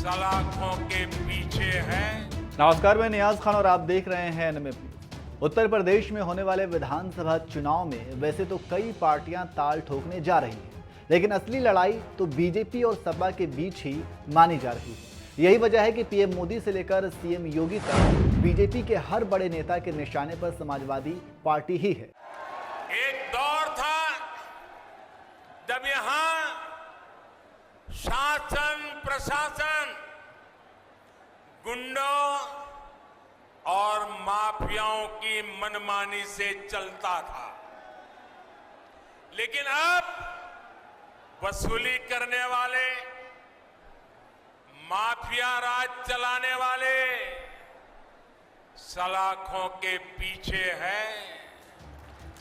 सलाखों के पीछे है। नमस्कार, मैं नियाज खान और आप देख रहे हैं एनएमए न्यूज। उत्तर प्रदेश में होने वाले विधानसभा चुनाव में वैसे तो कई पार्टियां ताल ठोकने जा रही हैं, लेकिन असली लड़ाई तो बीजेपी और सपा के बीच ही मानी जा रही है। यही वजह है कि पीएम मोदी से लेकर सीएम योगी तक बीजेपी के हर बड़े नेता के निशाने पर समाजवादी पार्टी ही है। एक दौर था जब यहां शासन प्रशासन गुंडों और माफियाओं की मनमानी से चलता था, लेकिन अब वसूली करने वाले, माफिया राज चलाने वाले सलाखों के पीछे हैं।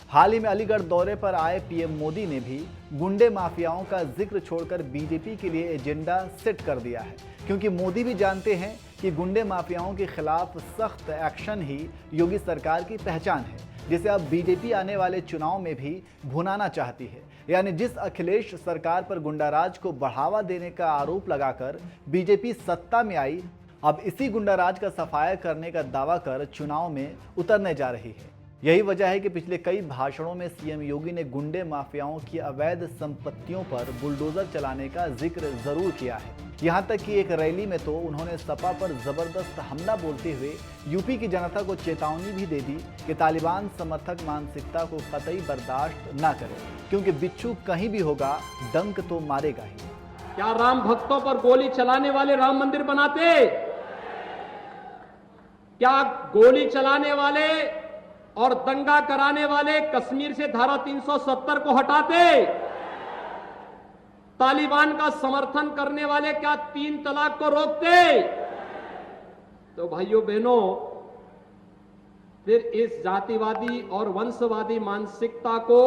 हाल ही में अलीगढ़ दौरे पर आए पीएम मोदी ने भी गुंडे माफियाओं का जिक्र छोड़कर बीजेपी के लिए एजेंडा सेट कर दिया है, क्योंकि मोदी भी जानते हैं कि गुंडे माफियाओं के खिलाफ सख्त एक्शन ही योगी सरकार की पहचान है, जिसे अब बीजेपी आने वाले चुनाव में भी भुनाना चाहती है। यानी जिस अखिलेश सरकार पर गुंडाराज को बढ़ावा देने का आरोप लगाकर बीजेपी सत्ता में आई, अब इसी गुंडाराज का सफाया करने का दावा कर चुनाव में उतरने जा रही है। यही वजह है कि पिछले कई भाषणों में सीएम योगी ने गुंडे माफियाओं की अवैध संपत्तियों पर बुलडोजर चलाने का जिक्र जरूर किया है। यहां तक कि एक रैली में तो उन्होंने सपा पर जबरदस्त हमला बोलते हुए यूपी की जनता को चेतावनी भी दे दी कि तालिबान समर्थक मानसिकता को कतई बर्दाश्त न करें, क्योंकि बिच्छू कहीं भी होगा डंक तो मारेगा ही। क्या राम भक्तों पर गोली चलाने वाले राम मंदिर बनाते? क्या गोली चलाने वाले और दंगा कराने वाले कश्मीर से धारा 370 को हटाते? तालिबान का समर्थन करने वाले क्या 3 तलाक को रोकते? तो भाइयों बहनों, फिर इस जातिवादी और वंशवादी मानसिकता को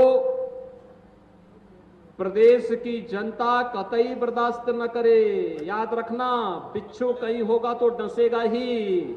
प्रदेश की जनता कतई बर्दाश्त न करे। याद रखना, बिच्छू कहीं होगा तो डसेगा ही।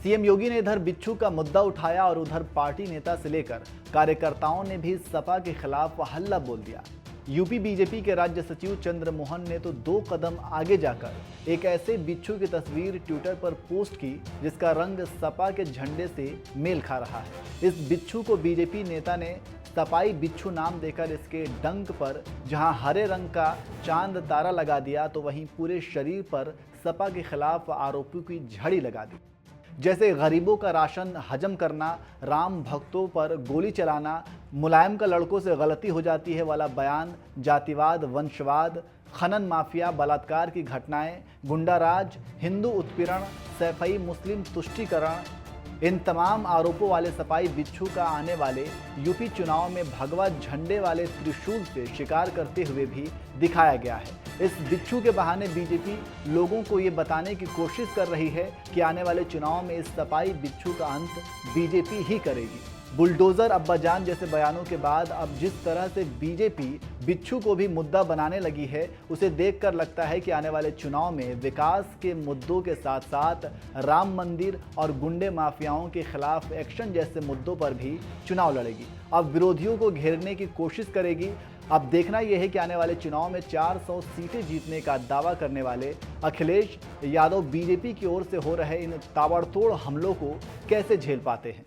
सीएम योगी ने इधर बिच्छू का मुद्दा उठाया और उधर पार्टी नेता से लेकर कार्यकर्ताओं ने भी सपा के खिलाफ हल्ला बोल दिया। यूपी बीजेपी के राज्य सचिव चंद्र मोहन ने तो 2 कदम आगे जाकर एक ऐसे बिच्छू की तस्वीर ट्विटर पर पोस्ट की जिसका रंग सपा के झंडे से मेल खा रहा है। इस बिच्छू को बीजेपी नेता ने सपाई बिच्छू नाम देकर इसके डंक पर जहां हरे रंग का चांद तारा लगा दिया, तो वहीं पूरे शरीर पर सपा के खिलाफ आरोपों की झड़ी लगा दी। जैसे गरीबों का राशन हजम करना, राम भक्तों पर गोली चलाना, मुलायम का लड़कों से गलती हो जाती है वाला बयान, जातिवाद, वंशवाद, खनन माफिया, बलात्कार की घटनाएं, गुंडाराज, हिंदू उत्पीड़न, सैफई मुस्लिम तुष्टीकरण, इन तमाम आरोपों वाले सपाई बिच्छू का आने वाले यूपी चुनाव में भगवा झंडे वाले त्रिशूल से शिकार करते हुए भी दिखाया गया है। इस बिच्छू के बहाने बीजेपी लोगों को ये बताने की कोशिश कर रही है कि आने वाले चुनाव में इस सपाई बिच्छू का अंत बीजेपी ही करेगी। बुलडोजर अब्बाजान जैसे बयानों के बाद अब जिस तरह से बीजेपी बिच्छू को भी मुद्दा बनाने लगी है, उसे देखकर लगता है कि आने वाले चुनाव में विकास के मुद्दों के साथ साथ राम मंदिर और गुंडे माफियाओं के खिलाफ एक्शन जैसे मुद्दों पर भी चुनाव लड़ेगी। अब विरोधियों को घेरने की कोशिश करेगी। अब देखना यह है कि आने वाले चुनाव में 400 सीटें जीतने का दावा करने वाले अखिलेश यादव बीजेपी की ओर से हो रहे इन ताबड़तोड़ हमलों को कैसे झेल पाते हैं।